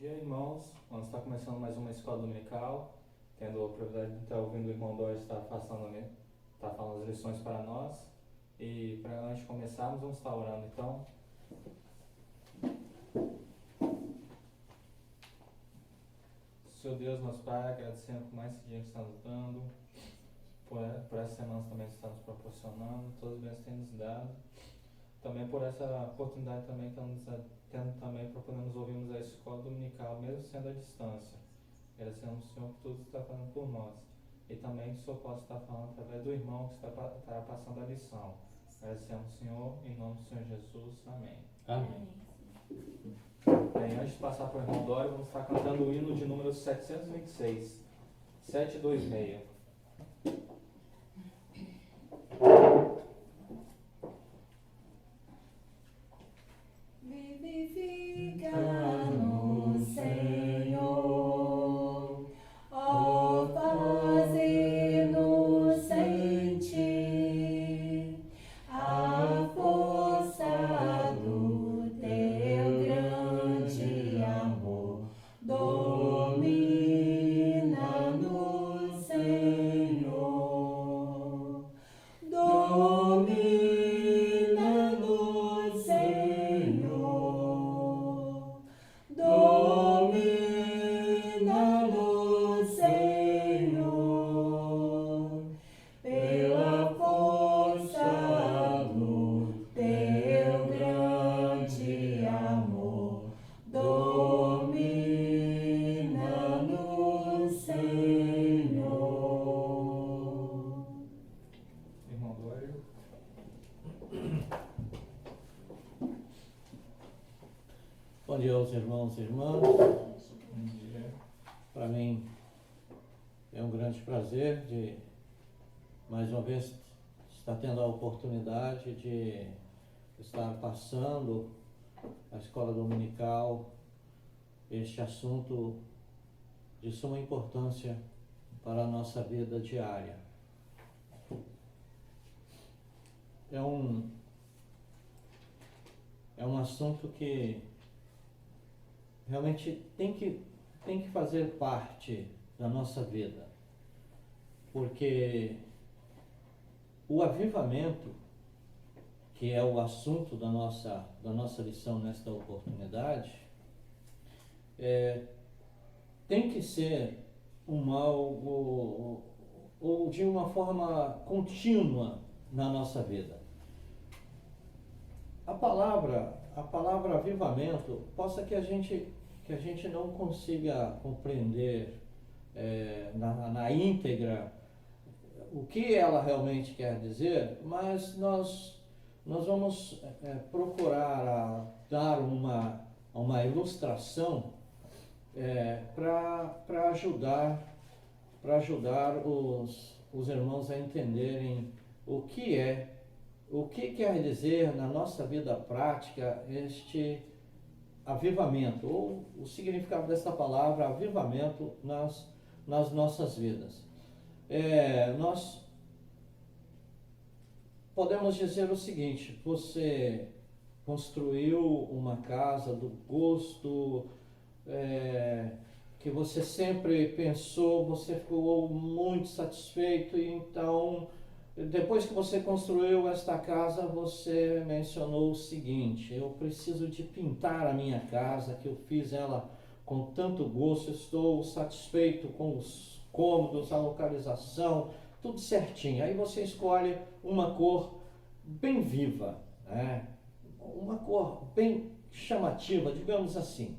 dia, irmãos. Nós estamos começando mais uma escola dominical, tendo a privilégio de estar ouvindo o irmão Doris estar falando as lições para nós. E para antes de começarmos, vamos estar orando então. Senhor Deus, nosso Pai, agradecendo por mais esse dia que está nos dando, por essa semana também que está nos proporcionando, todos os bens que tem nos dado. Também por essa oportunidade também que estamos tendo também para podermos ouvirmos a escola dominical, mesmo sendo à distância. Agradecemos, Senhor, por tudo que está falando por nós. E também que o Senhor possa estar falando através do irmão que estará passando a lição. Agradecemos, Senhor, em nome do Senhor Jesus. Amém. Amém. Bem, antes de passar para o irmão Dória, vamos estar cantando o hino de número 726. 726. Vivifica no Senhor, ó faze-nos sentir a força do teu grande amor. Domina-nos, Senhor, domina-nos, Senhor, domina-nos, Senhor, pela força do teu grande amor. Domina-nos, Senhor. Irmão Dória. Bom dia aos irmãos e irmãs. Bom dia. Para mim é um grande prazer de mais uma vez estar tendo a oportunidade de estar passando a escola dominical, este assunto de suma importância para a nossa vida diária. É um assunto que realmente tem que fazer parte da nossa vida, porque o avivamento, que é o assunto da nossa lição nesta oportunidade, tem que ser algo ou de uma forma contínua na nossa vida. A palavra avivamento, possa que a gente não consiga compreender na íntegra o que ela realmente quer dizer, mas nós vamos procurar dar uma ilustração para ajudar os irmãos a entenderem o que quer dizer na nossa vida prática este avivamento, ou o significado desta palavra avivamento nas nossas vidas. Nós podemos dizer o seguinte: você construiu uma casa do gosto que você sempre pensou, você ficou muito satisfeito, e então depois que você construiu esta casa, você mencionou o seguinte: eu preciso de pintar a minha casa, que eu fiz ela com tanto gosto, estou satisfeito com os cômodos, a localização, tudo certinho. Aí você escolhe uma cor bem viva, né? Uma cor bem chamativa, digamos assim.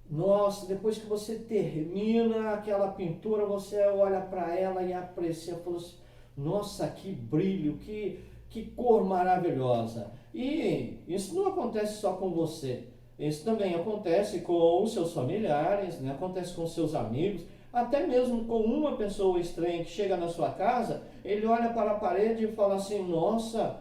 Nossa, depois que você termina aquela pintura, você olha para ela e aprecia, fala assim: nossa, que brilho, que cor maravilhosa. E isso não acontece só com você, isso também acontece com os seus familiares, né? Acontece com os seus amigos, até mesmo com uma pessoa estranha que chega na sua casa, ele olha para a parede e fala assim: nossa,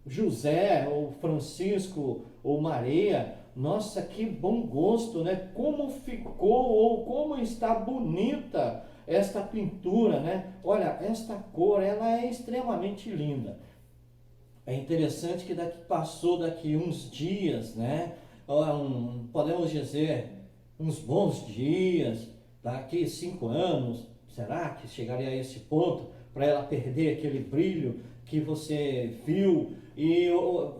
José, ou Francisco, ou Maria, nossa, que bom gosto, né? Como ficou, ou como está bonita esta pintura, né? Olha, esta cor, ela é extremamente linda. É interessante que passou daqui uns dias, né? podemos dizer, uns bons dias, daqui 5 anos, será que chegaria a esse ponto para ela perder aquele brilho que você viu e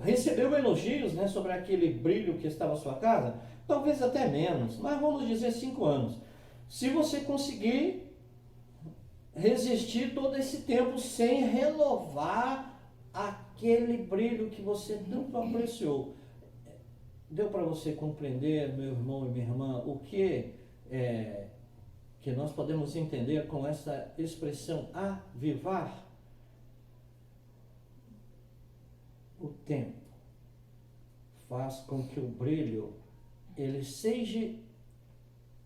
recebeu elogios, né, sobre aquele brilho que estava na sua casa? Talvez até menos, mas vamos dizer 5 anos. Se você conseguir resistir todo esse tempo sem renovar aquele brilho que você tanto apreciou. Deu para você compreender, meu irmão e minha irmã, o que nós podemos entender com essa expressão avivar? O tempo faz com que o brilho ele seja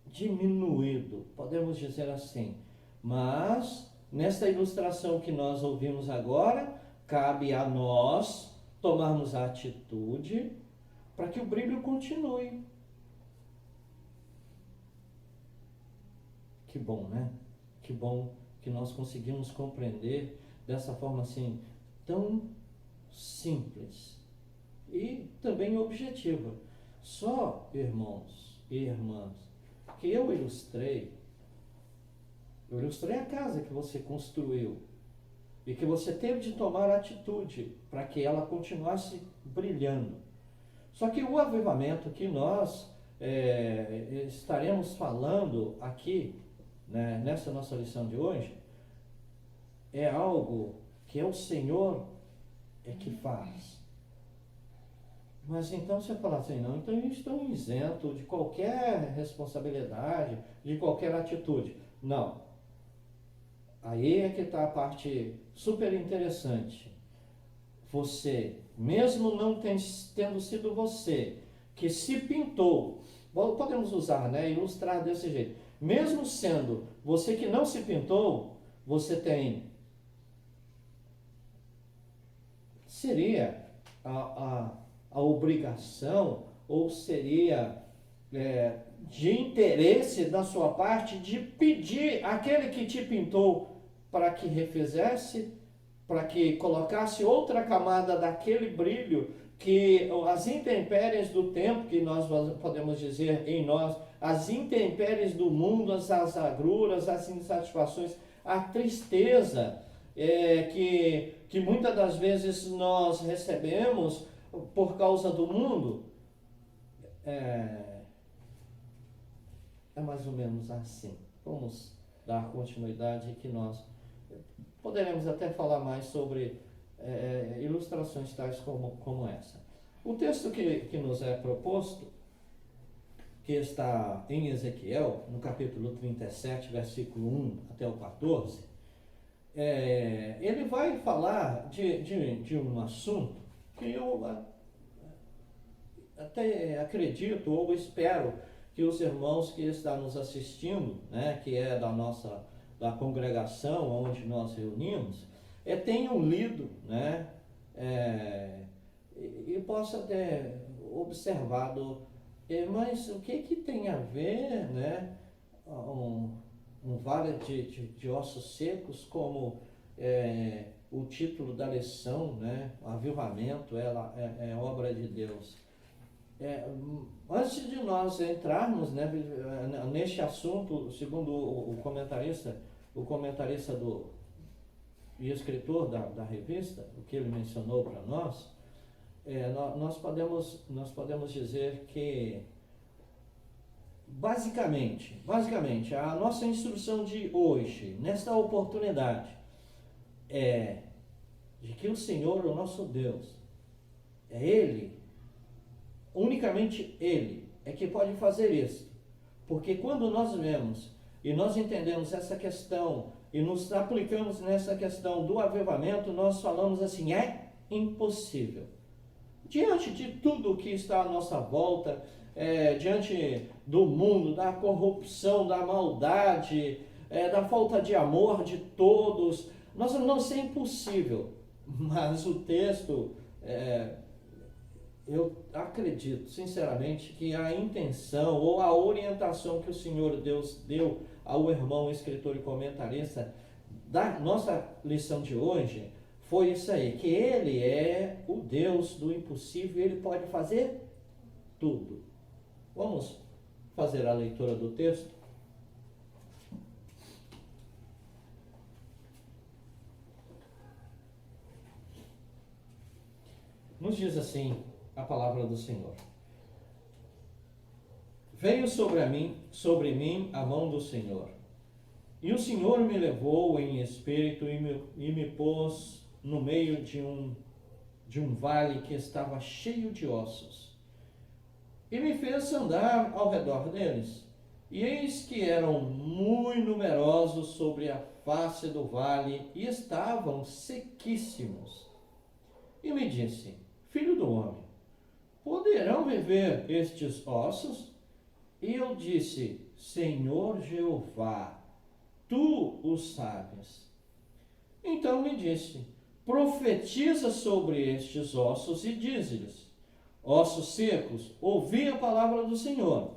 diminuído, podemos dizer assim. Mas, nesta ilustração que nós ouvimos agora, cabe a nós tomarmos a atitude para que o brilho continue. Que bom, né? Que bom que nós conseguimos compreender dessa forma assim, tão simples e também objetiva. Só, irmãos e irmãs, que eu ilustrei a casa que você construiu e que você teve de tomar atitude para que ela continuasse brilhando. Só que o avivamento que nós estaremos falando aqui, né, nessa nossa lição de hoje, é algo que é o Senhor que faz. Mas então você fala assim, não, então eu estou isento de qualquer responsabilidade, de qualquer atitude. Não. Aí é que está a parte super interessante. Você, mesmo não tendo sido você que se pintou, podemos usar, né, ilustrar desse jeito. Mesmo sendo você que não se pintou, você tem, seria a obrigação, ou seria de interesse da sua parte de pedir àquele que te pintou para que refizesse, para que colocasse outra camada daquele brilho, que as intempéries do tempo, que nós podemos dizer em nós, as intempéries do mundo, as agruras, as insatisfações, a tristeza que muitas das vezes nós recebemos por causa do mundo, é mais ou menos assim. Vamos dar continuidade que nós poderemos até falar mais sobre ilustrações tais como essa. O texto que nos é proposto, que está em Ezequiel, no capítulo 37, versículo 1 até o 14, ele vai falar de um assunto que eu até acredito ou espero que os irmãos que estão nos assistindo, né, que é da congregação onde nós reunimos, tenham lido, né, e possa ter observado, mas o que tem a ver, né, um vale de ossos secos, como o título da lição, né, avivamento, ela é obra de Deus. Antes de nós entrarmos, né, neste assunto, segundo o comentarista e escritor da revista, o que ele mencionou para nós, nós podemos dizer que basicamente, a nossa instrução de hoje, nesta oportunidade, é de que o Senhor, o nosso Deus, Ele, unicamente Ele, é que pode fazer isso. Porque quando nós vemos e nós entendemos essa questão e nos aplicamos nessa questão do avivamento, nós falamos assim, é impossível. Diante de tudo que está à nossa volta, diante do mundo, da corrupção, da maldade, da falta de amor de todos, nós não sei impossível, mas o texto, eu acredito sinceramente que a intenção ou a orientação que o Senhor Deus deu ao irmão escritor e comentarista da nossa lição de hoje foi isso aí, que Ele é o Deus do impossível, Ele pode fazer tudo. Vamos fazer a leitura do texto? Nos diz assim a palavra do Senhor. Veio sobre mim a mão do Senhor, e o Senhor me levou em espírito e me pôs no meio de um vale que estava cheio de ossos, e me fez andar ao redor deles, e eis que eram muito numerosos sobre a face do vale, e estavam sequíssimos. E me disse: Filho do homem, poderão viver estes ossos? E eu disse: Senhor Jeová, tu o sabes. Então me disse: profetiza sobre estes ossos e dize-lhes: ossos secos, ouvi a palavra do Senhor.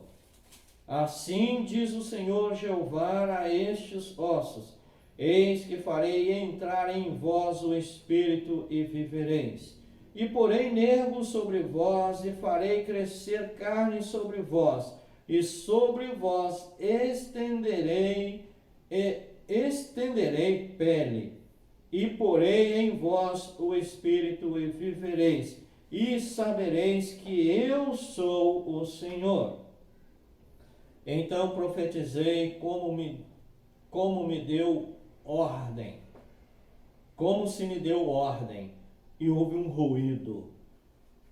Assim diz o Senhor Jeová a estes ossos: eis que farei entrar em vós o Espírito e vivereis. E porei nervos sobre vós e farei crescer carne sobre vós, e sobre vós estenderei pele, e porei em vós o Espírito e vivereis, e sabereis que eu sou o Senhor. Então profetizei como me deu ordem, como se me deu ordem, e houve um ruído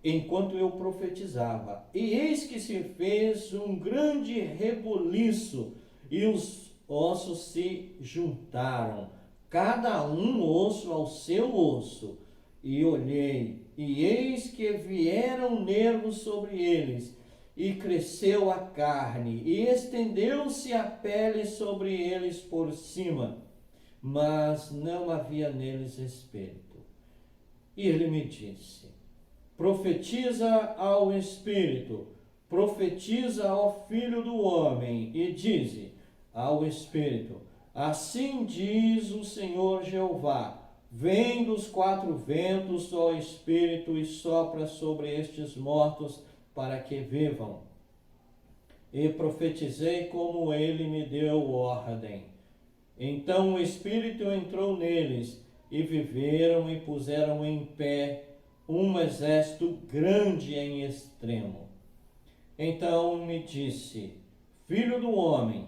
enquanto eu profetizava, e eis que se fez um grande rebuliço, e os ossos se juntaram, cada um osso ao seu osso. E olhei, e eis que vieram nervos sobre eles, e cresceu a carne, e estendeu-se a pele sobre eles por cima, mas não havia neles espírito. E ele me disse: profetiza ao Espírito, profetiza ao Filho do Homem, e dize ao Espírito: assim diz o Senhor Jeová, vem dos quatro ventos, ó Espírito, e sopra sobre estes mortos, para que vivam. E profetizei como ele me deu ordem. Então o Espírito entrou neles, e viveram e puseram em pé um exército grande em extremo. Então me disse: Filho do homem,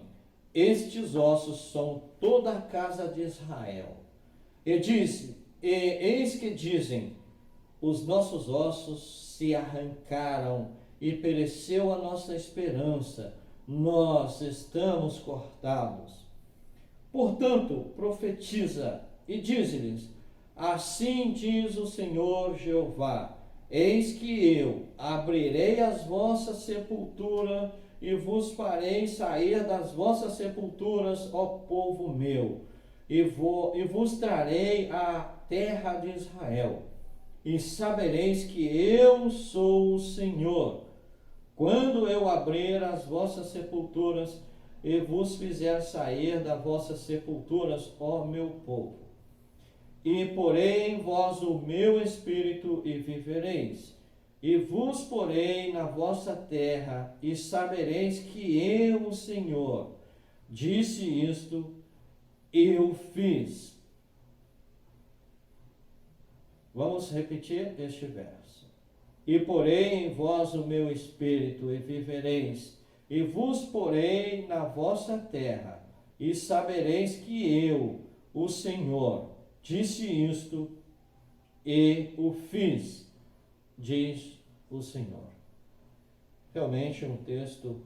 estes ossos são toda a casa de Israel. E eis que dizem: os nossos ossos se arrancaram e pereceu a nossa esperança, nós estamos cortados. Portanto, profetiza e dize-lhes: assim diz o Senhor Jeová, eis que eu abrirei as vossas sepulturas e vos farei sair das vossas sepulturas, ó povo meu, e vos trarei à terra de Israel, e sabereis que eu sou o Senhor, quando eu abrir as vossas sepulturas e vos fizer sair das vossas sepulturas, ó meu povo. E porei em vós o meu Espírito e vivereis, e vos porei na vossa terra, e sabereis que eu, o Senhor, disse isto, eu fiz. Vamos repetir este verso. E porei em vós o meu Espírito e vivereis, e vos porei na vossa terra, e sabereis que eu, o Senhor, disse isto e o fiz, diz o Senhor. Realmente um texto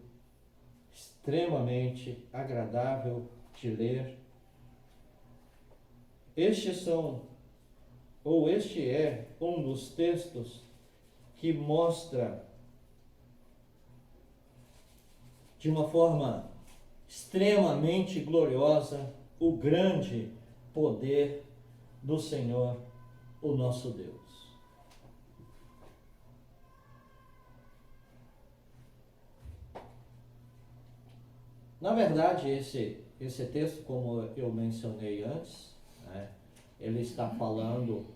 extremamente agradável de ler. Este é um dos textos que mostra de uma forma extremamente gloriosa o grande poder do Senhor, o nosso Deus. Na verdade, esse texto, como eu mencionei antes, né, ele está falando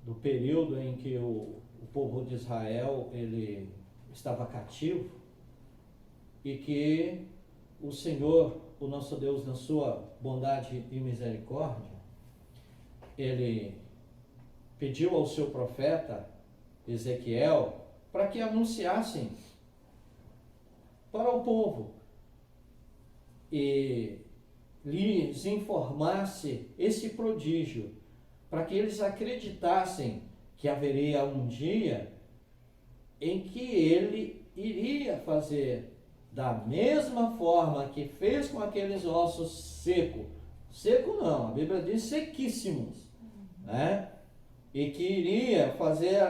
do período em que o o povo de Israel ele estava cativo e que o Senhor, o nosso Deus, na sua bondade e misericórdia, ele pediu ao seu profeta Ezequiel para que anunciassem para o povo e lhes informasse esse prodígio, para que eles acreditassem que haveria um dia em que ele iria fazer da mesma forma que fez com aqueles ossos secos. Seco não, a Bíblia diz sequíssimos, né? E que iria fazer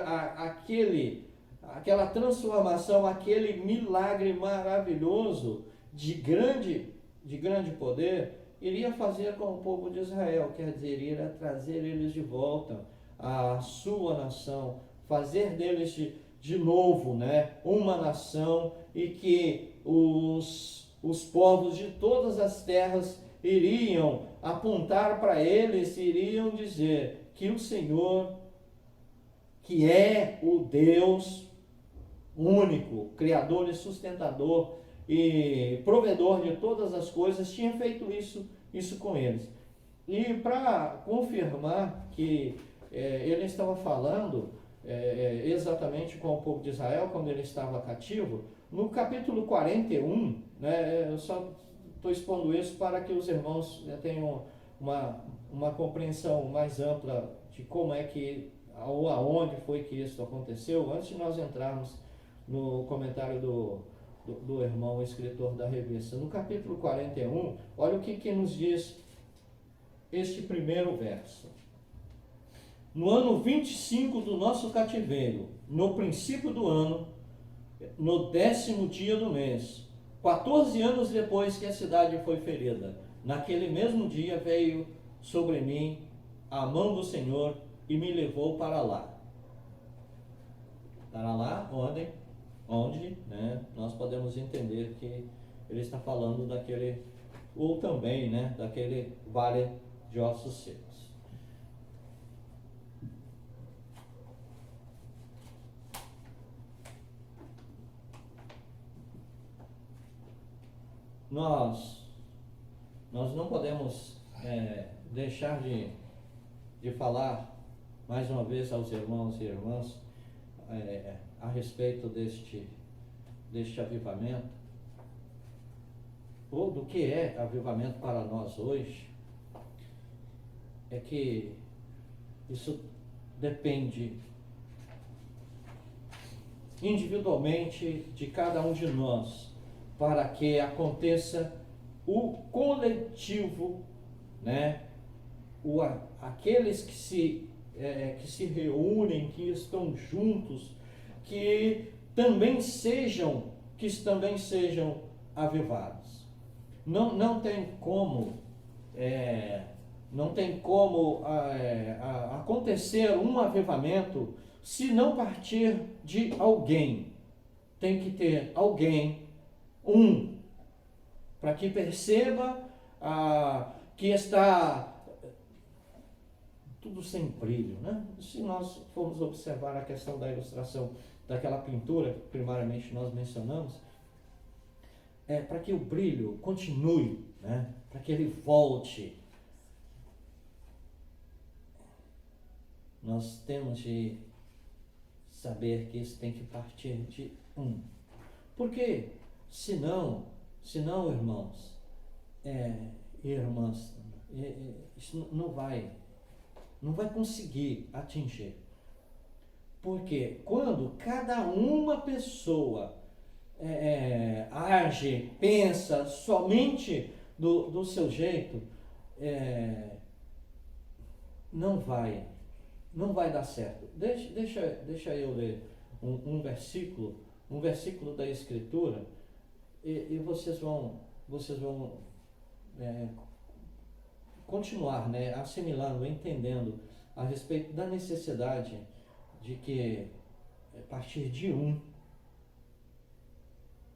aquela transformação, aquele milagre maravilhoso de grande poder, iria fazer com o povo de Israel, quer dizer, iria trazer eles de volta à sua nação, fazer deles de novo, né, uma nação, e que os povos de todas as terras iriam apontar para eles, iriam dizer que o Senhor, que é o Deus único, Criador e sustentador e provedor de todas as coisas, tinha feito isso com eles. E para confirmar que ele estava falando exatamente com o povo de Israel quando ele estava cativo, no capítulo 41, né, eu só estou expondo isso para que os irmãos tenham uma compreensão mais ampla de como é que, ou aonde foi que isso aconteceu, antes de nós entrarmos no comentário do irmão escritor da revista. No capítulo 41, olha o que nos diz este primeiro verso. No ano 25 do nosso cativeiro, no princípio do ano, no 10º dia do mês, 14 anos depois que a cidade foi ferida, naquele mesmo dia veio sobre mim a mão do Senhor e me levou para lá. Para lá onde, né, nós podemos entender que ele está falando daquele, ou também, né, daquele vale de ossos secos. Nós não podemos deixar de falar mais uma vez aos irmãos e irmãs a respeito deste avivamento, ou do que é avivamento para nós hoje. É que isso depende individualmente de cada um de nós, para que aconteça o coletivo, né? Aqueles que se reúnem, que estão juntos, que também sejam avivados. Não tem como acontecer um avivamento se não partir de alguém. Tem que ter alguém, para que perceba que está tudo sem brilho, né? Se nós formos observar a questão da ilustração daquela pintura que primariamente nós mencionamos, para que o brilho continue, né? Para que ele volte, nós temos de saber que isso tem que partir de porque senão irmãos e irmãs, isso não vai conseguir atingir. Porque quando cada uma pessoa age, pensa somente do seu jeito, não vai dar certo. Deixa eu ler um versículo da Escritura, e vocês vão continuar, né, assimilando, entendendo a respeito da necessidade de que a partir de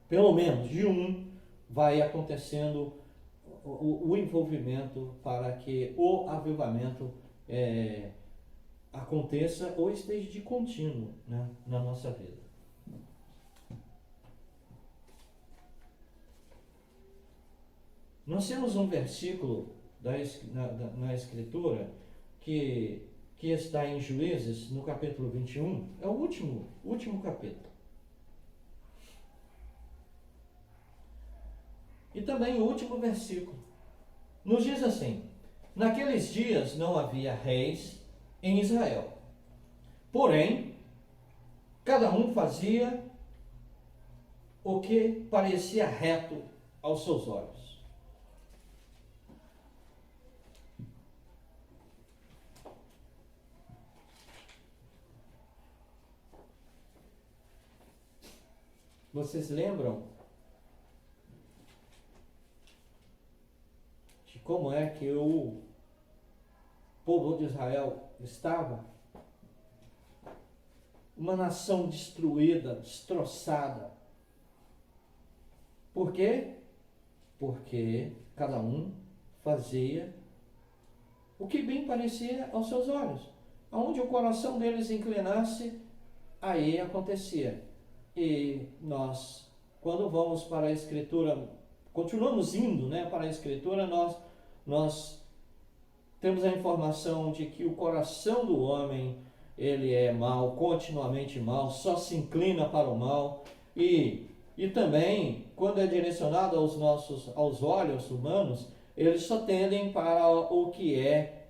pelo menos de vai acontecendo o envolvimento para que o avivamento aconteça ou esteja de contínuo, né, na nossa vida. Nós temos um versículo na Escritura que está em Juízes, no capítulo 21, é o último capítulo. E também o último versículo. Nos diz assim: naqueles dias não havia reis em Israel. Porém, cada um fazia o que parecia reto aos seus olhos. Vocês lembram de como é que o povo de Israel estava? Uma nação destruída, destroçada. Por quê? Porque cada um fazia o que bem parecia aos seus olhos. Aonde o coração deles inclinasse, aí acontecia. E nós, quando vamos para a Escritura, continuamos indo, né, para a Escritura, nós temos a informação de que o coração do homem, ele é mau, continuamente mau, só se inclina para o mal. E também, quando é direcionado aos olhos humanos, eles só tendem para o que é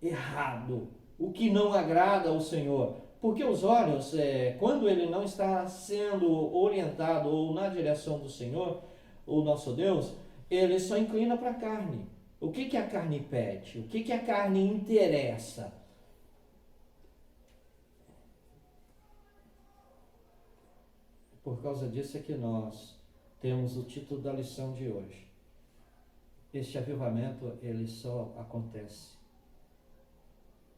errado, o que não agrada ao Senhor. Porque os olhos, quando ele não está sendo orientado ou na direção do Senhor, o nosso Deus, ele só inclina para a carne. O que a carne pede? O que a carne interessa? Por causa disso é que nós temos o título da lição de hoje. Este avivamento, ele só acontece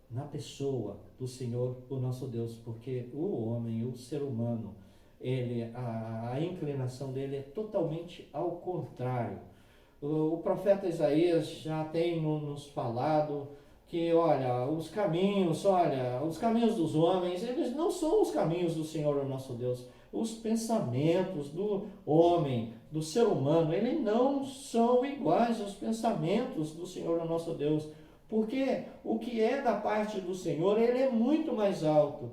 na pessoa do Senhor, o nosso Deus, porque o homem, o ser humano, a inclinação dele é totalmente ao contrário. O profeta Isaías já tem nos falado que, os caminhos dos homens, eles não são os caminhos do Senhor, o nosso Deus. Os pensamentos do homem, do ser humano, eles não são iguais aos pensamentos do Senhor, o nosso Deus. Porque o que é da parte do Senhor, ele é muito mais alto.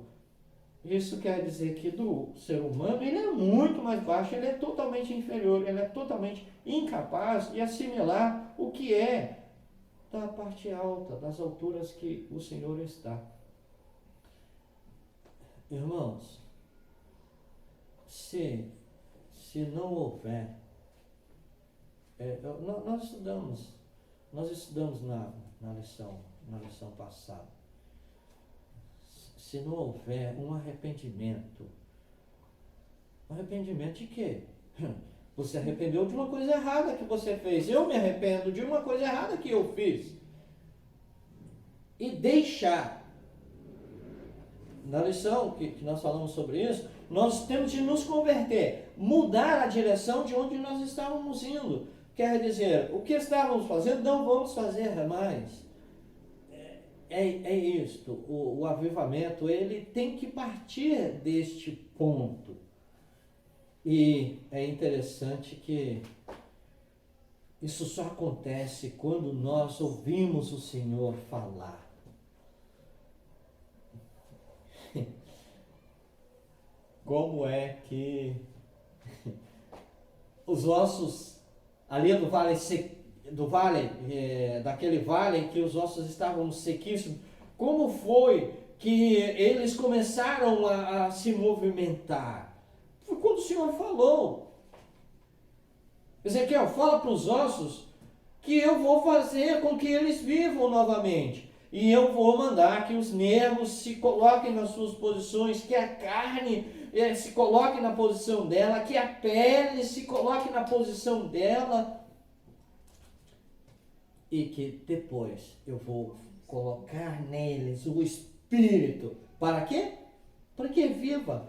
Isso quer dizer que do ser humano, ele é muito mais baixo, ele é totalmente inferior, ele é totalmente incapaz de assimilar o que é da parte alta, das alturas que o Senhor está. Irmãos, se não houver, nós estudamos na lição passada. Se não houver um arrependimento de quê? Você arrependeu de uma coisa errada que você fez. Eu me arrependo de uma coisa errada que eu fiz. E deixar. Na lição que nós falamos sobre isso, nós temos de nos converter, mudar a direção de onde nós estávamos indo. Quer dizer, o que estávamos fazendo, não vamos fazer mais. É isto, o avivamento, ele tem que partir deste ponto. E é interessante que isso só acontece quando nós ouvimos o Senhor falar. Como é que os ossos ali daquele vale que os ossos estavam sequíssimos, como foi que eles começaram a se movimentar? Foi quando o Senhor falou. Ezequiel, fala para os ossos que eu vou fazer com que eles vivam novamente. E eu vou mandar que os nervos se coloquem nas suas posições, que a carne se coloque na posição dela, que a pele se coloque na posição dela. E que depois eu vou colocar neles o Espírito. Para quê? Para que viva.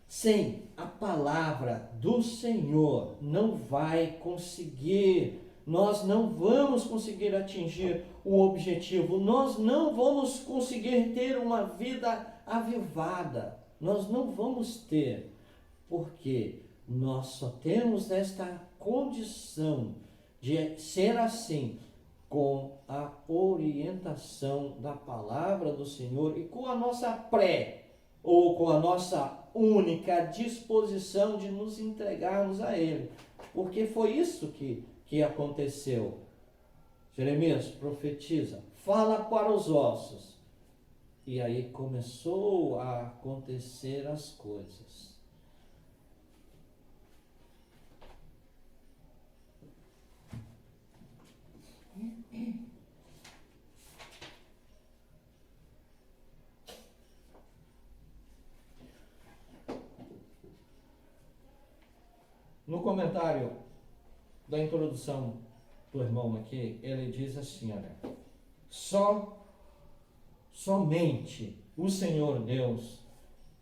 Sem a palavra do Senhor, não vai conseguir nós não vamos conseguir atingir o objetivo, nós não vamos conseguir ter uma vida avivada, nós não vamos ter, porque nós só temos esta condição de ser assim, com a orientação da palavra do Senhor e com a nossa ou com a nossa única disposição de nos entregarmos a Ele. Porque foi isso que aconteceu. Jeremias profetiza, fala para os ossos. E aí começou a acontecer as coisas. No comentário da introdução do irmão aqui, ele diz assim, olha, somente o Senhor Deus,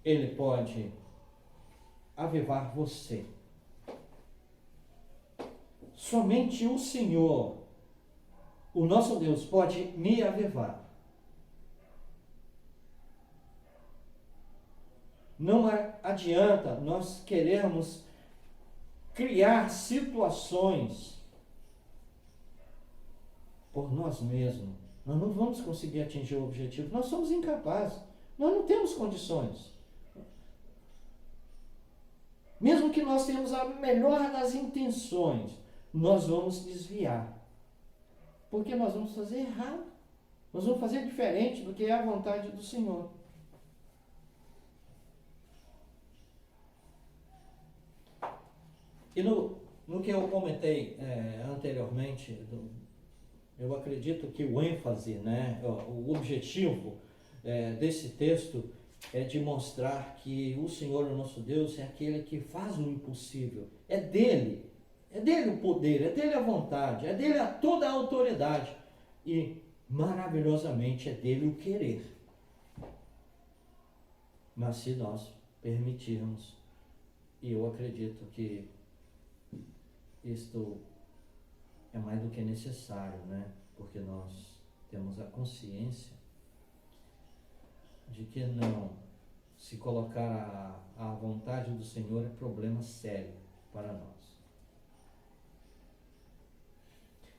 Ele pode avivar você. Somente o Senhor, o nosso Deus, pode me avivar. Não adianta nós querermos criar situações por nós mesmos. Nós não vamos conseguir atingir o objetivo. Nós somos incapazes. Nós não temos condições. Mesmo que nós tenhamos a melhor das intenções, nós vamos desviar. Porque nós vamos fazer errado. Nós vamos fazer diferente do que é a vontade do Senhor. E no que eu comentei anteriormente, eu acredito que o ênfase, né, o objetivo desse texto é de mostrar que o Senhor, o nosso Deus, é aquele que faz o impossível. É dele o poder, é dele a vontade, é dele toda a autoridade. E, maravilhosamente, é dele o querer. Mas se nós permitirmos, e eu acredito que isto é mais do que necessário, né? Porque nós temos a consciência de que não se colocar a vontade do Senhor é problema sério para nós.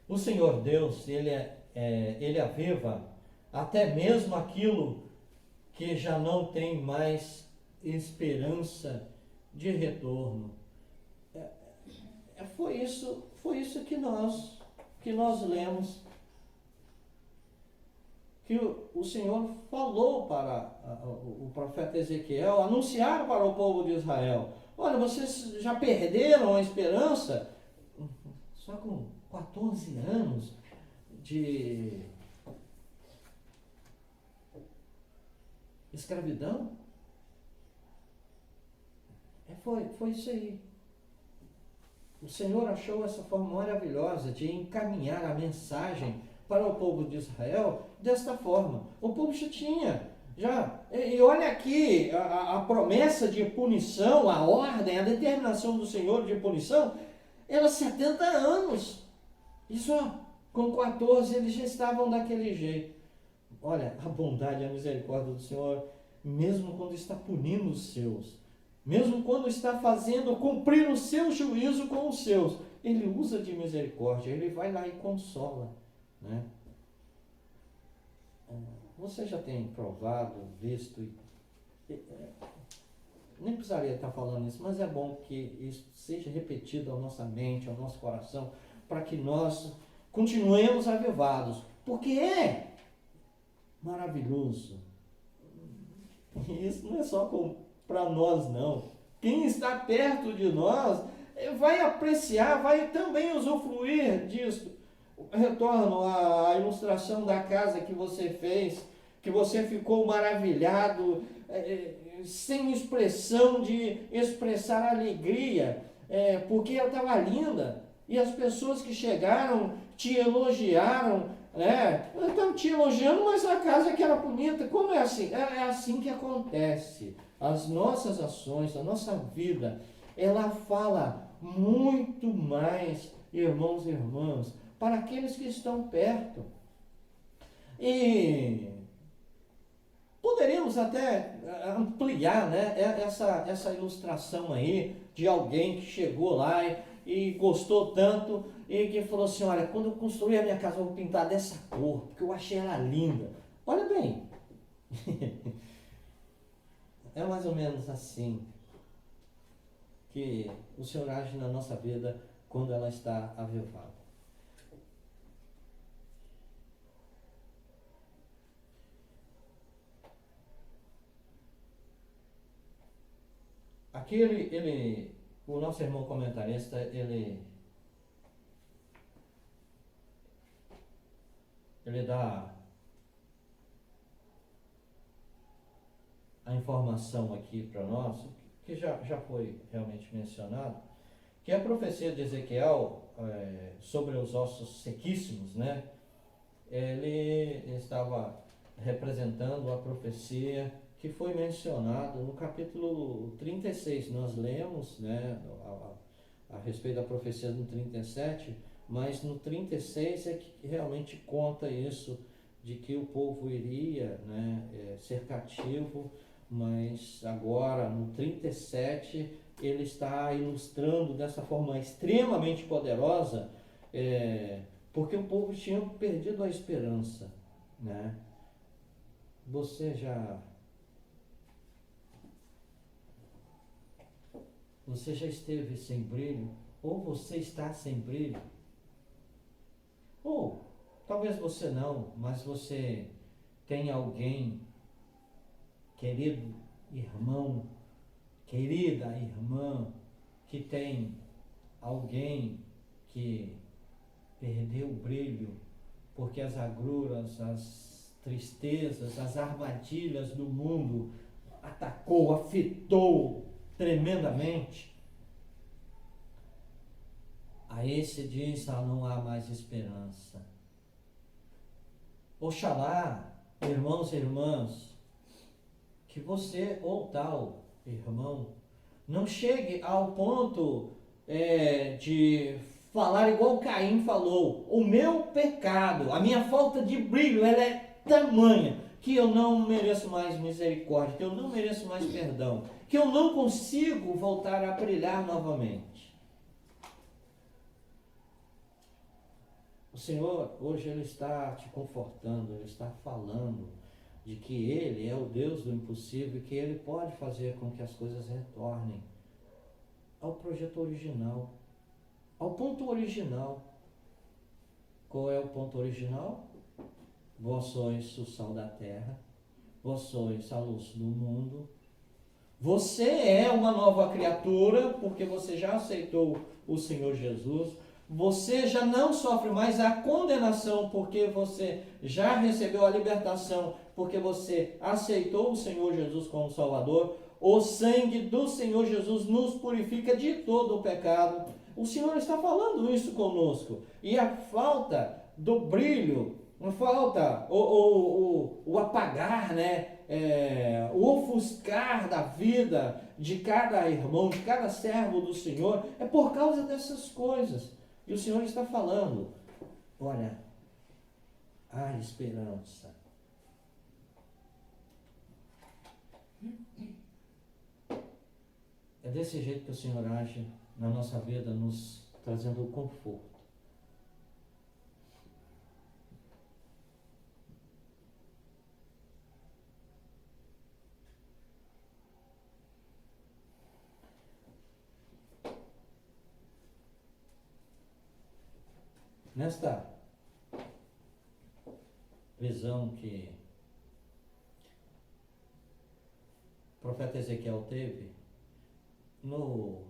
O Senhor Deus, Ele aviva até mesmo aquilo que já não tem mais esperança de retorno. Foi isso que nós lemos, que o Senhor falou para o profeta Ezequiel, anunciaram para o povo de Israel, olha, vocês já perderam a esperança, só com 14 anos de escravidão? Foi isso aí. O Senhor achou essa forma maravilhosa de encaminhar a mensagem para o povo de Israel desta forma. O povo já tinha, e olha aqui, a promessa de punição, a ordem, a determinação do Senhor de punição, era 70 anos. E só com 14 eles já estavam daquele jeito. Olha, a bondade e a misericórdia do Senhor, mesmo quando está punindo os seus, mesmo quando está fazendo cumprir o seu juízo com os seus, Ele usa de misericórdia, Ele vai lá e consola, né? Você já tem provado, visto, nem precisaria estar falando isso, mas é bom que isso seja repetido à nossa mente, ao nosso coração, para que nós continuemos avivados, porque é maravilhoso. E isso não é só para nós, não. Quem está perto de nós vai apreciar, vai também usufruir disso. Retorno à ilustração da casa que você fez, que você ficou maravilhado, sem expressão de expressar alegria, porque ela estava linda, e as pessoas que chegaram te elogiaram, né? Estão te elogiando, mas a casa que era bonita. Como é assim? É assim que acontece. As nossas ações, a nossa vida, ela fala muito mais irmãos e irmãs, para aqueles que estão perto. E poderíamos até ampliar, né, essa ilustração aí de alguém que chegou lá e gostou tanto e que falou assim, olha, quando eu construir a minha casa eu vou pintar dessa cor, porque eu achei ela linda. Olha bem, é mais ou menos assim que o Senhor age na nossa vida quando ela está avivada. Aqui o nosso irmão comentarista, ele dá a informação aqui para nós, que já foi realmente mencionado, que a profecia de Ezequiel sobre os ossos sequíssimos, né? Ele estava representando a profecia que foi mencionada no capítulo 36. Nós lemos, né, a respeito da profecia no 37, mas no 36 é que realmente conta isso, de que o povo iria, né, ser cativo, mas agora no 37 ele está ilustrando dessa forma extremamente poderosa, porque o povo tinha perdido a esperança, né? Você já esteve sem brilho? Ou você está sem brilho? Ou talvez você não, mas você tem alguém, querido irmão, querida irmã, que tem alguém que perdeu o brilho, porque as agruras, as tristezas, as armadilhas do mundo atacou, afetou tremendamente. A esse diz, não há mais esperança. Oxalá, irmãos e irmãs, que você ou tal irmão não chegue ao ponto de falar igual Caim falou, o meu pecado, a minha falta de brilho, ela é tamanha que eu não mereço mais misericórdia, que eu não mereço mais perdão, que eu não consigo voltar a brilhar novamente. O Senhor hoje Ele está te confortando, Ele está falando de que Ele é o Deus do impossível e que Ele pode fazer com que as coisas retornem ao projeto original, ao ponto original. Qual é o ponto original? Vós sois o sal da terra, vós sois a luz do mundo. Você é uma nova criatura porque você já aceitou o Senhor Jesus. Você já não sofre mais a condenação porque você já recebeu a libertação, porque você aceitou o Senhor Jesus como Salvador. O sangue do Senhor Jesus nos purifica de todo o pecado. O Senhor está falando isso conosco. E a falta do brilho, a falta, o apagar, né? O ofuscar da vida de cada irmão, de cada servo do Senhor, é por causa dessas coisas. E o Senhor está falando, olha, há esperança. É desse jeito que o Senhor age na nossa vida, nos trazendo o conforto. Nesta visão que o profeta Ezequiel teve, no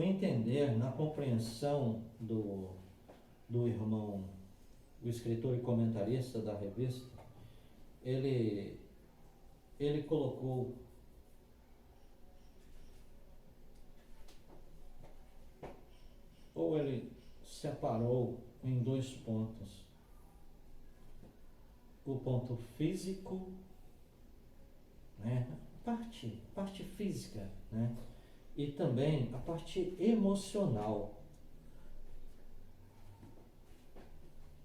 entender, na compreensão do irmão, o escritor e comentarista da revista, ele colocou ou ele separou em dois pontos: o ponto físico, né? parte física, né? E também a parte emocional.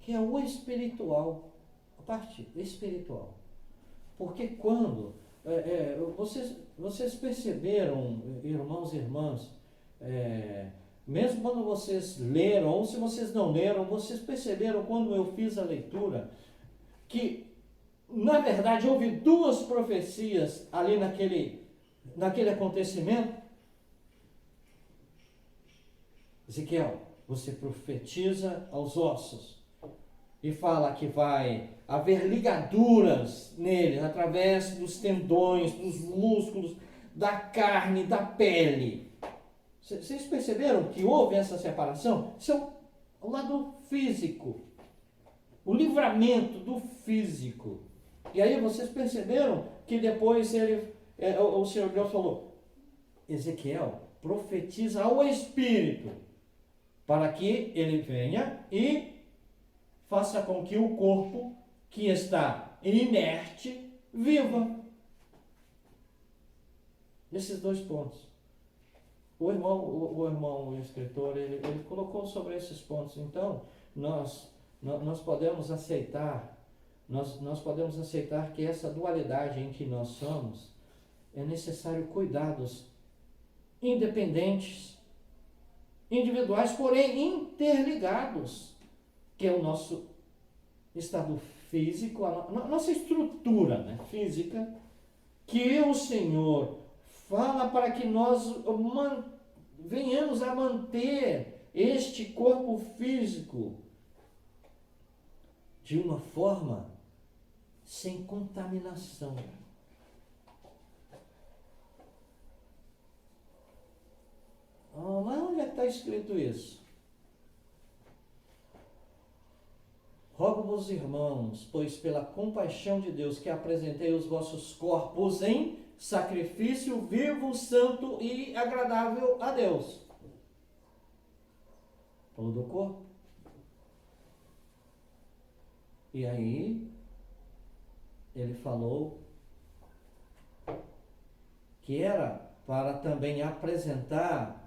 que é o espiritual, a parte espiritual. Porque quando vocês perceberam, irmãos e irmãs, mesmo quando vocês leram, ou se vocês não leram, vocês perceberam quando eu fiz a leitura, que na verdade houve duas profecias ali naquele acontecimento. Ezequiel, você profetiza aos ossos e fala que vai haver ligaduras nele, através dos tendões, dos músculos, da carne, da pele. Vocês perceberam que houve essa separação? Isso é o lado físico, o livramento do físico. E aí vocês perceberam que depois o Senhor Deus falou, Ezequiel, profetiza ao Espírito, para que ele venha e faça com que o corpo que está inerte viva. Esses dois pontos. O irmão escritor, ele colocou sobre esses pontos. Então, nós podemos aceitar, nós podemos aceitar que essa dualidade em que nós somos, é necessário cuidados independentes, individuais, porém interligados, que é o nosso estado físico, a nossa estrutura, né, física, que o Senhor fala para que nós venhamos a manter este corpo físico de uma forma sem contaminação. Mas onde é que está escrito isso? Rogo-vos, irmãos, pois pela compaixão de Deus, que apresentei os vossos corpos em sacrifício vivo, santo e agradável a Deus. Falou do corpo. E aí, ele falou que era para também apresentar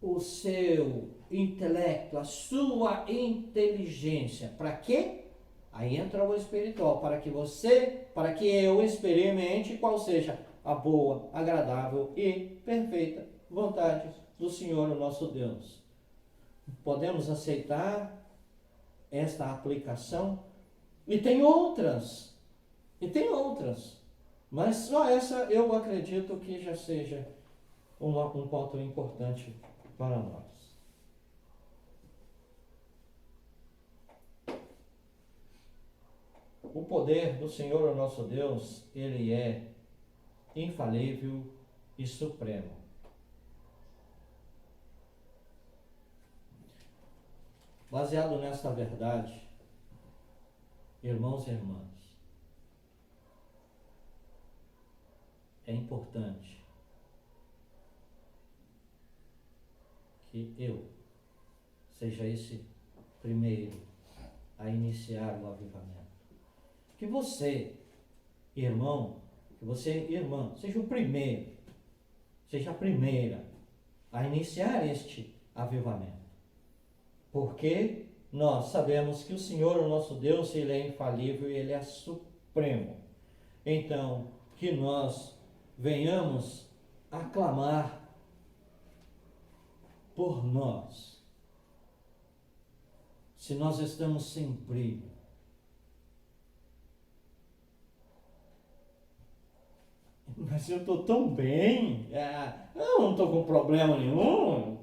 o seu intelecto, a sua inteligência. Para quê? Aí entra o espiritual, para que eu experimente qual seja a boa, agradável e perfeita vontade do Senhor, o nosso Deus. Podemos aceitar esta aplicação? E tem outras, mas só essa eu acredito que já seja um ponto importante para nós. O poder do Senhor, o nosso Deus, ele é infalível e supremo. Baseado nesta verdade, irmãos e irmãs, é importante que eu seja esse primeiro a iniciar o avivamento. Que você, irmão, que você, irmã, seja o primeiro, seja a primeira a iniciar este avivamento. Porque nós sabemos que o Senhor, o nosso Deus, ele é infalível e ele é supremo. Então, que nós venhamos a clamar por nós. Se nós estamos sem brilho, mas eu estou tão bem, eu não estou com problema nenhum.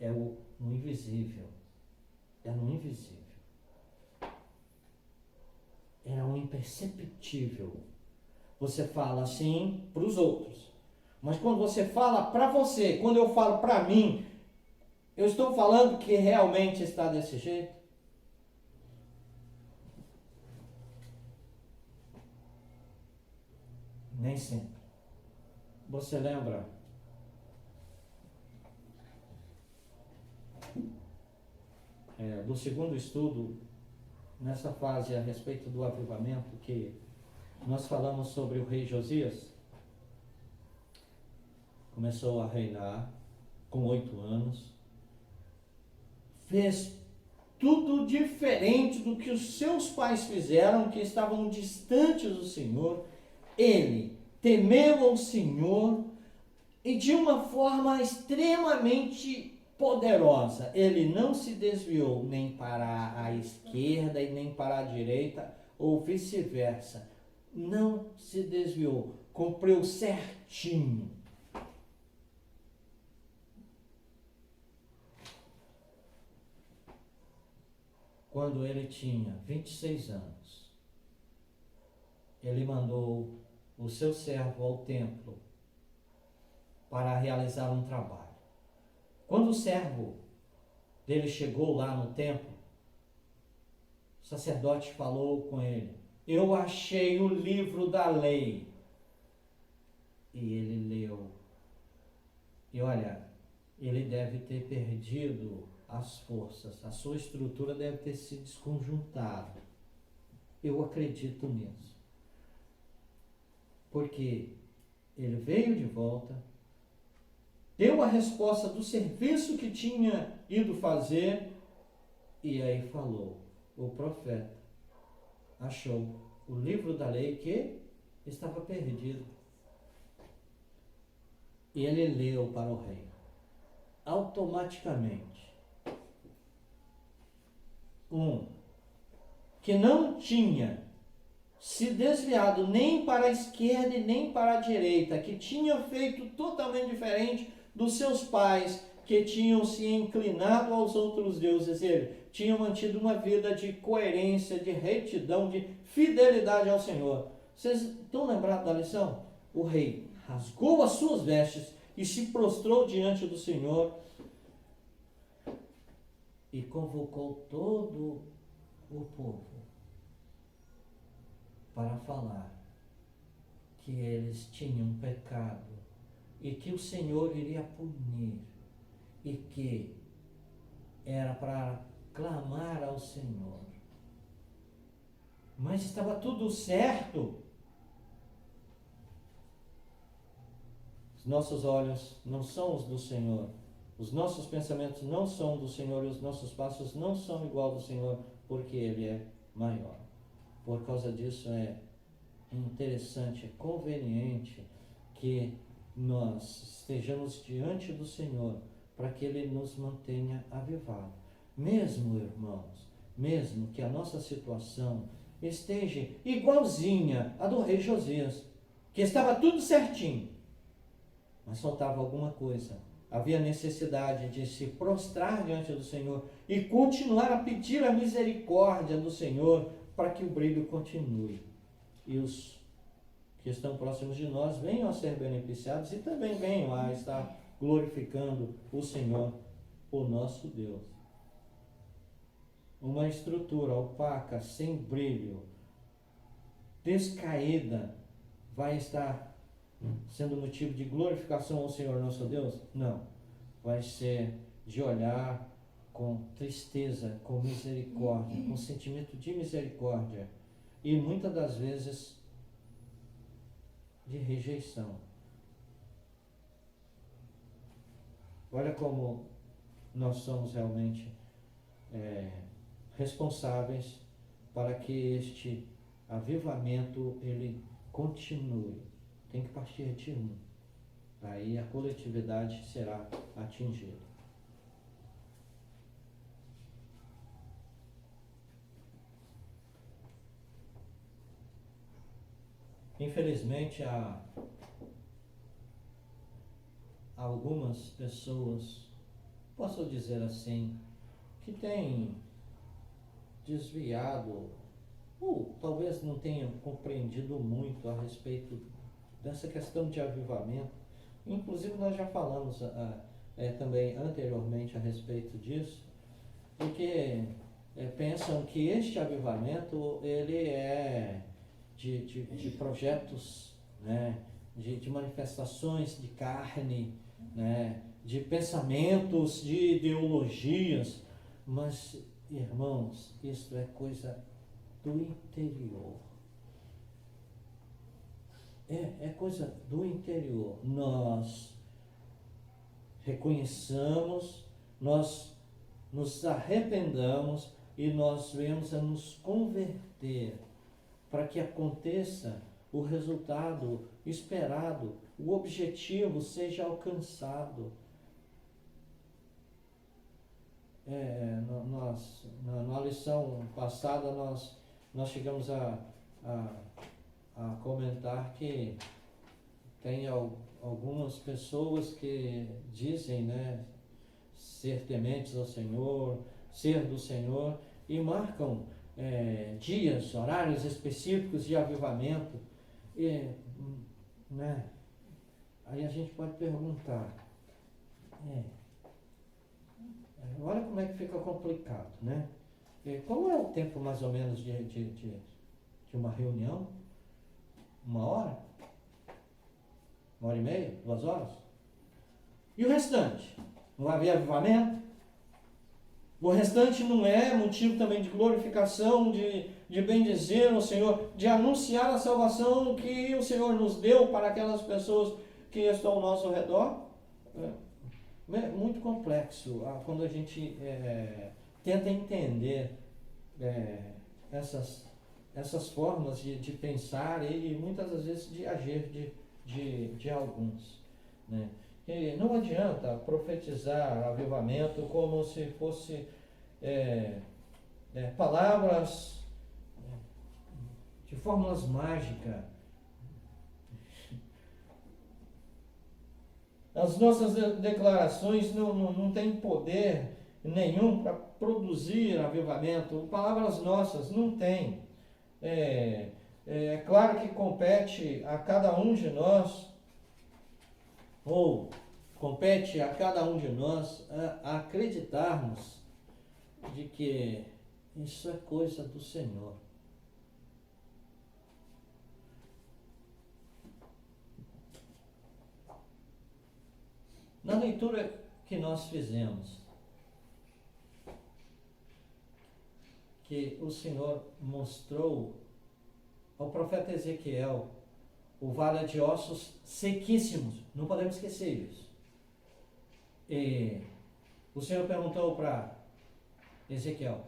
É no invisível. É no invisível. É no imperceptível. Você fala assim para os outros. Mas quando você fala para você, quando eu falo para mim, eu estou falando que realmente está desse jeito? Nem sempre. Você lembra? Do segundo estudo, nessa fase a respeito do avivamento, que nós falamos sobre o rei Josias. Começou a reinar com 8 anos. Fez tudo diferente do que os seus pais fizeram, que estavam distantes do Senhor. Ele temeu ao Senhor e de uma forma extremamente poderosa. Ele não se desviou nem para a esquerda e nem para a direita, ou vice-versa. Não se desviou, cumpriu certinho. Quando ele tinha 26 anos, ele mandou o seu servo ao templo para realizar um trabalho. Quando o servo dele chegou lá no templo, o sacerdote falou com ele: eu achei o livro da lei. E ele leu. E olha, ele deve ter perdido as forças, a sua estrutura deve ter se desconjuntado. Eu acredito nisso. Porque ele veio de volta, deu a resposta do serviço que tinha ido fazer, e aí falou: o profeta achou o livro da lei que estava perdido. E ele leu para o rei. Automaticamente, que não tinha se desviado nem para a esquerda e nem para a direita, que tinha feito totalmente diferente dos seus pais, que tinham se inclinado aos outros deuses. Ele tinha mantido uma vida de coerência, de retidão, de fidelidade ao Senhor. Vocês estão lembrados da lição? O rei rasgou as suas vestes e se prostrou diante do Senhor e convocou todo o povo para falar que eles tinham pecado e que o Senhor iria punir e que era para clamar ao Senhor. Mas estava tudo certo. Os nossos olhos não são os do Senhor. Os nossos pensamentos não são do Senhor e os nossos passos não são igual do Senhor, porque Ele é maior. Por causa disso é interessante, é conveniente que nós estejamos diante do Senhor para que Ele nos mantenha avivados. Mesmo, irmãos, mesmo que a nossa situação esteja igualzinha à do rei Josias, que estava tudo certinho, mas faltava alguma coisa. Havia necessidade de se prostrar diante do Senhor e continuar a pedir a misericórdia do Senhor para que o brilho continue. E os que estão próximos de nós venham a ser beneficiados e também venham a estar glorificando o Senhor, o nosso Deus. Uma estrutura opaca, sem brilho, descaída, vai estar sendo motivo de glorificação ao Senhor nosso Deus? Não. Vai ser de olhar com tristeza, com misericórdia, com sentimento de misericórdia e muitas das vezes de rejeição. Olha como nós somos realmente responsáveis para que este avivamento ele continue. Tem que partir de um. Aí a coletividade será atingida. Infelizmente, há algumas pessoas, posso dizer assim, que têm desviado, ou talvez não tenham compreendido muito a respeito dessa questão de avivamento. Inclusive nós já falamos também anteriormente a respeito disso, porque pensam que este avivamento ele é de projetos, né, de manifestações de carne, né, de pensamentos, de ideologias, mas, irmãos, isso é coisa do interior. É coisa do interior. Nós reconheçamos, nós nos arrependamos e nós venhamos a nos converter para que aconteça o resultado esperado, o objetivo seja alcançado. Na lição passada nós chegamos a comentar que tem algumas pessoas que dizem, né, ser tementes ao Senhor, ser do Senhor, e marcam dias, horários específicos de avivamento. Né? Aí a gente pode perguntar, olha como é que fica complicado, né? Qual é o tempo mais ou menos de uma reunião? 1 hora? 1h30? 2 horas? E o restante? Não vai haver avivamento? O restante não é motivo também de glorificação, de bendizer o Senhor, de anunciar a salvação que o Senhor nos deu para aquelas pessoas que estão ao nosso redor? É muito complexo quando a gente tenta entender essas formas de pensar e muitas das vezes de agir de alguns, né? E não adianta profetizar avivamento como se fosse palavras de fórmulas mágicas. As nossas declarações não têm poder nenhum para produzir avivamento. Palavras nossas não têm. É claro que compete a cada um de nós, ou compete a cada um de nós a acreditarmos de que isso é coisa do Senhor. Na leitura que nós fizemos, que o Senhor mostrou ao profeta Ezequiel o vale de ossos sequíssimos, não podemos esquecer isso. E o Senhor perguntou para Ezequiel,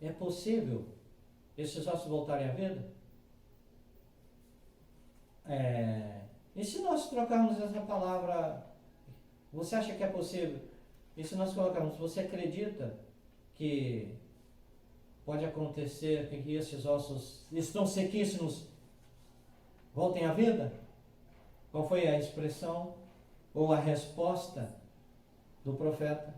é possível esses ossos voltarem à vida? E se nós trocarmos essa palavra, você acha que é possível? E se nós colocarmos, você acredita que pode acontecer que esses ossos estão sequíssimos voltem à vida? Qual foi a expressão ou a resposta do profeta?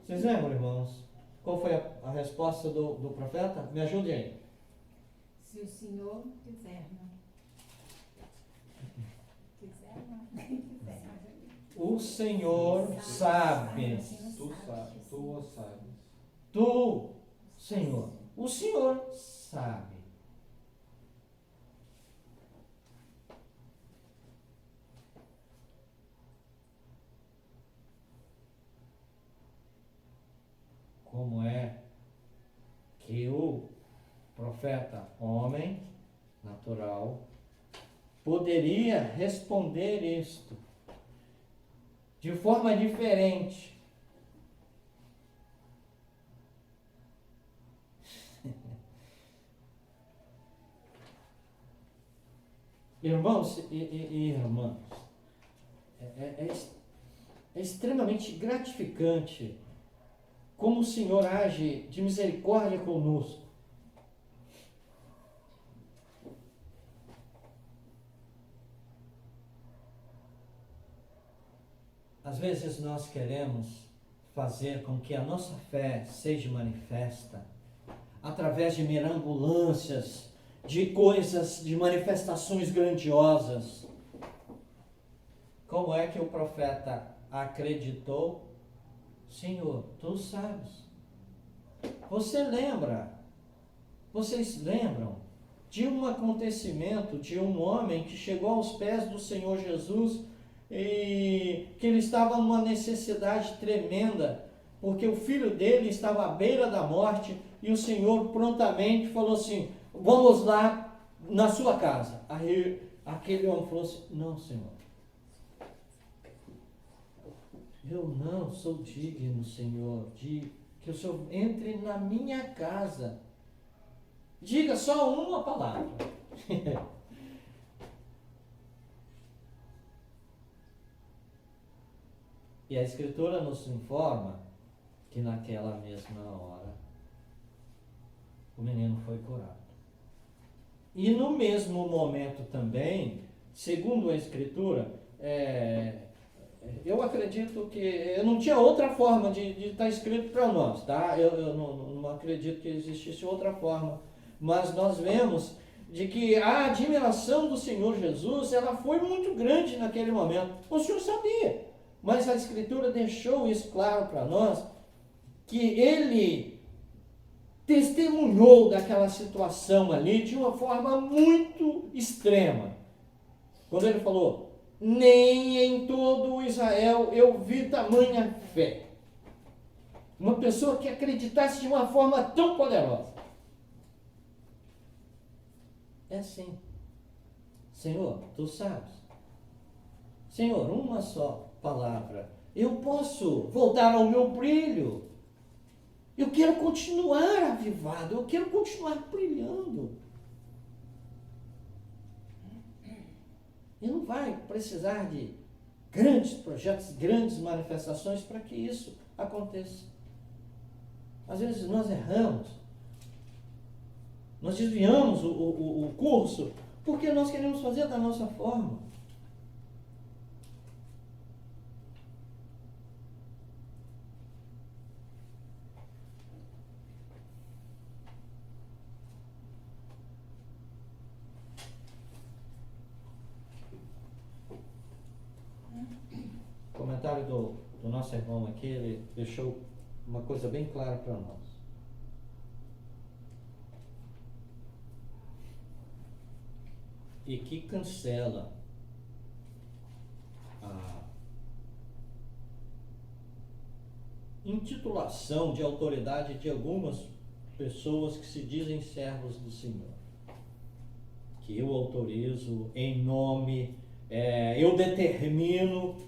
Vocês lembram, irmãos? Qual foi a resposta do profeta? Me ajudem aí. Se o Senhor quiser, não. Quiser, não. O Senhor sabe. Tu sabes. Tu sabes. Tu, Senhor. O Senhor sabe. Como é que o profeta, homem natural, poderia responder isto de forma diferente? Irmãos e irmãs, é extremamente gratificante como o Senhor age de misericórdia conosco. Às vezes nós queremos fazer com que a nossa fé seja manifesta através de mirambulâncias, de coisas, de manifestações grandiosas. Como é que o profeta acreditou? Senhor, tu sabes. Vocês lembram de um acontecimento de um homem que chegou aos pés do Senhor Jesus e que ele estava numa necessidade tremenda, porque o filho dele estava à beira da morte e o Senhor prontamente falou assim: vamos lá na sua casa. Aí aquele homem falou assim: não, Senhor, Eu não sou digno, Senhor, de que o Senhor entre na minha casa. Diga só uma palavra. E a Escritura nos informa que naquela mesma hora o menino foi curado. E no mesmo momento também, segundo a Escritura, eu acredito que eu não tinha outra forma de estar escrito para nós, tá? Eu não acredito que existisse outra forma, mas nós vemos de que a admiração do Senhor Jesus, ela foi muito grande naquele momento. O Senhor sabia, mas a Escritura deixou isso claro para nós, que ele testemunhou daquela situação ali de uma forma muito extrema. Quando ele falou: nem em todo Israel eu vi tamanha fé. Uma pessoa que acreditasse de uma forma tão poderosa. É assim. Senhor, tu sabes. Senhor, uma só palavra. Eu posso voltar ao meu brilho. Eu quero continuar avivado. Eu quero continuar brilhando. E não vai precisar de grandes projetos, grandes manifestações para que isso aconteça. Às vezes nós erramos, nós desviamos o curso porque nós queremos fazer da nossa forma. O comentário do nosso irmão aqui, ele deixou uma coisa bem clara para nós. E que cancela a intitulação de autoridade de algumas pessoas que se dizem servos do Senhor. Que eu autorizo em nome, eu determino.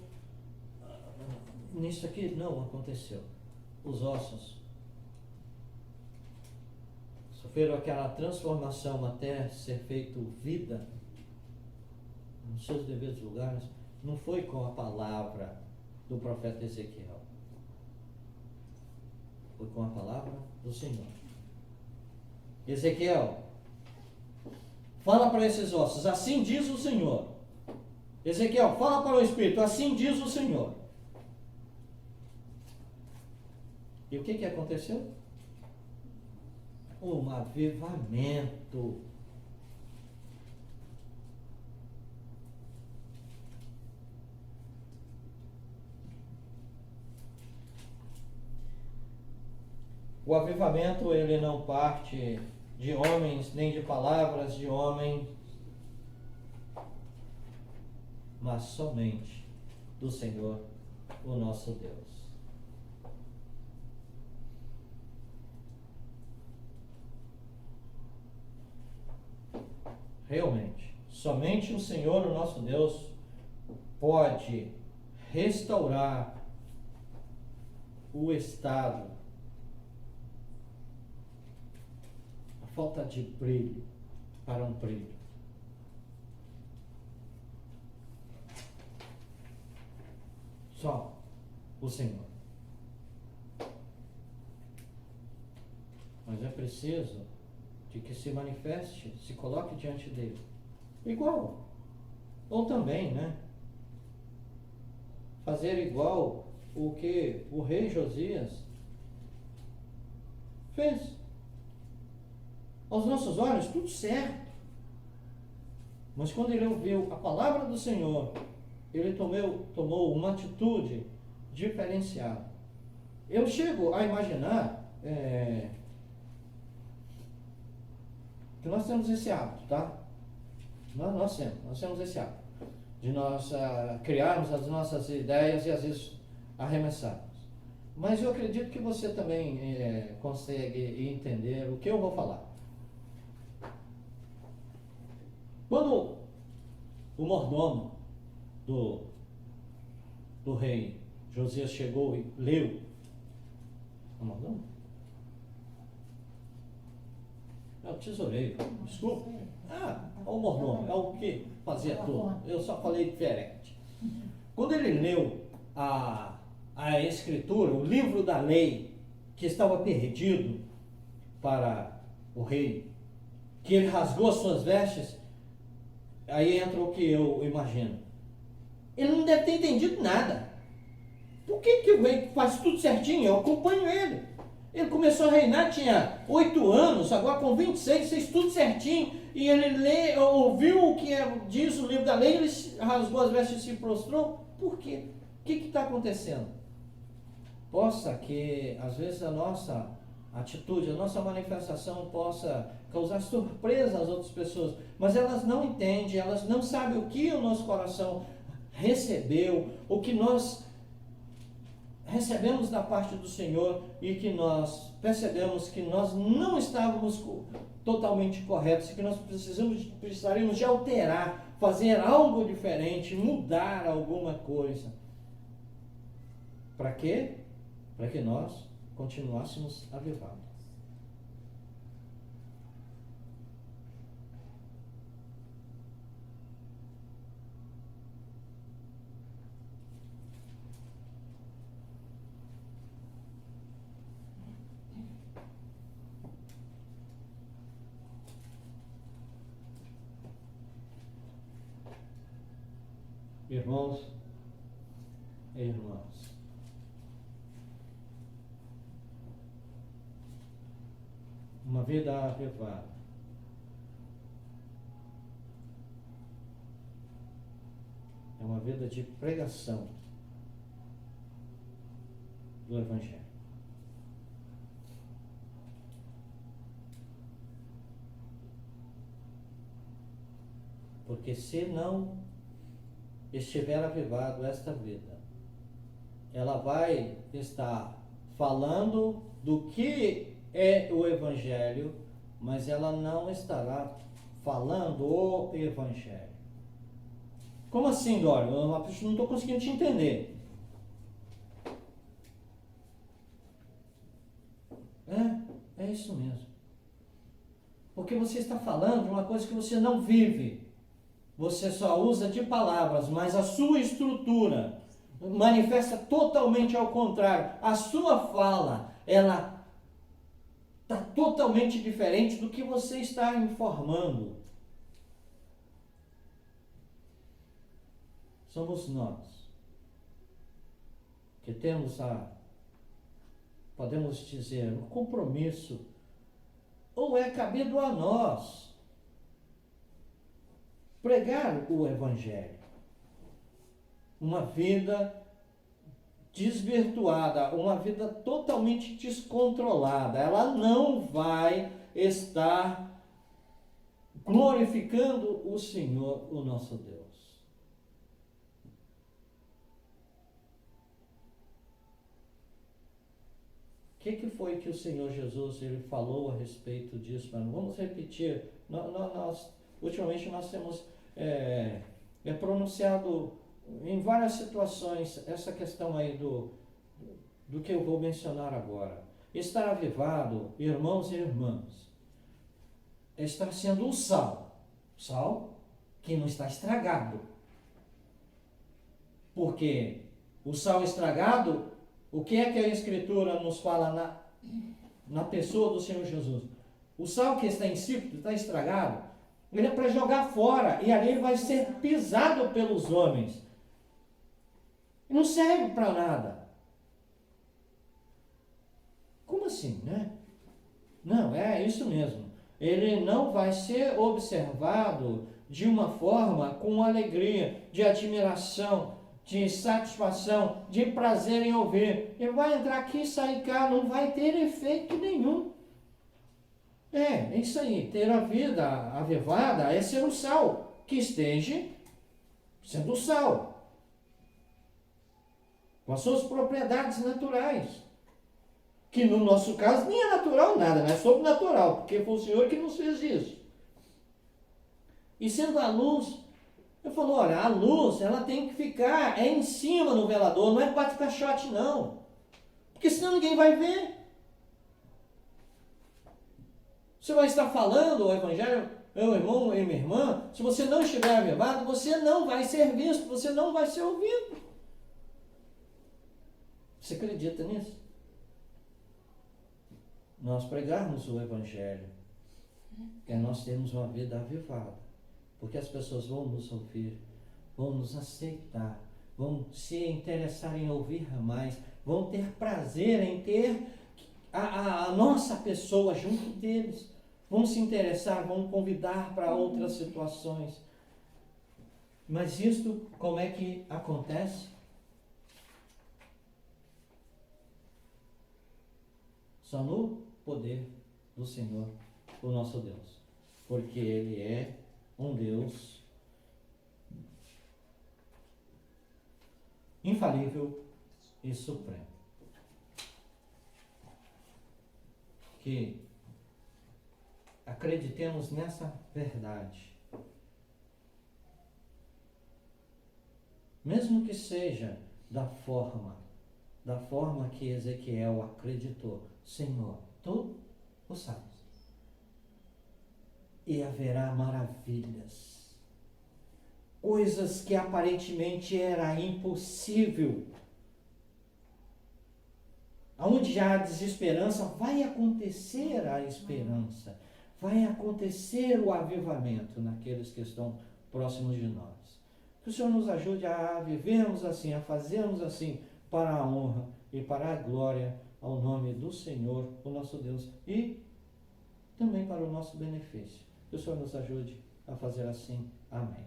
Nisso aqui não aconteceu. Os ossos sofreram aquela transformação até ser feito vida nos seus devidos lugares. Não foi com a palavra do profeta Ezequiel. Foi com a palavra do Senhor. Ezequiel, fala para esses ossos, assim diz o Senhor. Ezequiel, fala para o Espírito, assim diz o Senhor. E o que aconteceu? Um avivamento. O avivamento, ele não parte de homens, nem de palavras de homem, mas somente do Senhor, o nosso Deus. Realmente, somente o Senhor, o nosso Deus, pode restaurar o estado, a falta de brilho para um brilho. Só o Senhor. Mas é preciso de que se manifeste, se coloque diante dele. Igual. Ou também, né? Fazer igual o que o rei Josias fez. Aos nossos olhos, tudo certo. Mas quando ele ouviu a palavra do Senhor, ele tomou uma atitude diferenciada. Eu chego a imaginar que nós temos esse hábito, tá? Nós temos esse hábito de nós criarmos as nossas ideias e às vezes arremessarmos. Mas eu acredito que você também consegue entender o que eu vou falar. Quando o mordomo do rei Josias chegou e leu. Não? É o tesoureiro, desculpa. O mordomo, é o que fazia tudo. Eu só falei diferente. Quando ele leu a escritura, o livro da lei, que estava perdido para o rei, que ele rasgou as suas vestes, aí entra o que eu imagino. Ele não deve ter entendido nada. Por que o rei faz tudo certinho? Eu acompanho ele. Ele começou a reinar, tinha 8 anos, agora com 26, fez tudo certinho. E ele ouviu o que diz o livro da lei, ele rasgou as vestes e se prostrou. Por quê? O que está acontecendo? Possa que, às vezes, a nossa atitude, a nossa manifestação possa causar surpresa às outras pessoas, mas elas não entendem, elas não sabem o que o nosso coração recebeu, o que nós recebemos da parte do Senhor e que nós percebemos que nós não estávamos totalmente corretos e que nós precisaríamos de alterar, fazer algo diferente, mudar alguma coisa. Para quê? Para que nós continuássemos avivados. Irmãos e irmãs, uma vida avivada é uma vida de pregação do Evangelho. Porque se não estiver avivado esta vida, ela vai estar falando do que é o Evangelho, mas ela não estará falando o Evangelho. Como assim, Dória? Eu não estou conseguindo te entender. É isso mesmo. Porque você está falando de uma coisa que você não vive. Você só usa de palavras, mas a sua estrutura manifesta totalmente ao contrário. A sua fala, ela está totalmente diferente do que você está informando. Somos nós que temos podemos dizer, um compromisso, ou é cabido a nós pregar o Evangelho. Uma vida desvirtuada, uma vida totalmente descontrolada, ela não vai estar glorificando o Senhor, o nosso Deus. O que foi que o Senhor Jesus ele falou a respeito disso? Vamos repetir. Ultimamente nós temos pronunciado em várias situações essa questão aí do que eu vou mencionar agora. Estar avivado, irmãos e irmãs, é estar sendo o sal que não está estragado. Porque o sal estragado, o que é que a Escritura nos fala na pessoa do Senhor Jesus? O sal que está insípido, está estragado, ele é para jogar fora, e ali ele vai ser pisado pelos homens. Não serve para nada. Como assim, né? Não, é isso mesmo. Ele não vai ser observado de uma forma com alegria, de admiração, de satisfação, de prazer em ouvir. Ele vai entrar aqui e sair cá, não vai ter efeito nenhum. É isso aí. Ter a vida avivada é ser o sal, que esteja sendo o sal, com as suas propriedades naturais. Que no nosso caso nem é natural nada, é sobrenatural, porque foi o Senhor que nos fez isso. E sendo a luz Ele falou, olha, a luz, ela tem que ficar em cima no velador, não é bate-caixote não. Porque senão ninguém vai ver. Você vai estar falando o evangelho, meu irmão e minha irmã, se você não estiver avivado, você não vai ser visto, você não vai ser ouvido. Você acredita nisso? Nós pregarmos o evangelho, é nós termos uma vida avivada, porque as pessoas vão nos ouvir, vão nos aceitar, vão se interessar em ouvir mais, vão ter prazer em ter a nossa pessoa junto deles, vão se interessar, vão convidar para outras situações. Mas isto, como é que acontece? Só no poder do Senhor, o nosso Deus. Porque Ele é um Deus infalível e supremo. Que acreditemos nessa verdade. Mesmo que seja da forma que Ezequiel acreditou. Senhor, tu o sabes. E haverá maravilhas. Coisas que aparentemente era impossível. Onde há desesperança, vai acontecer a esperança. Vai acontecer o avivamento naqueles que estão próximos de nós. Que o Senhor nos ajude a vivermos assim, a fazermos assim, para a honra e para a glória ao nome do Senhor, o nosso Deus, e também para o nosso benefício. Que o Senhor nos ajude a fazer assim. Amém.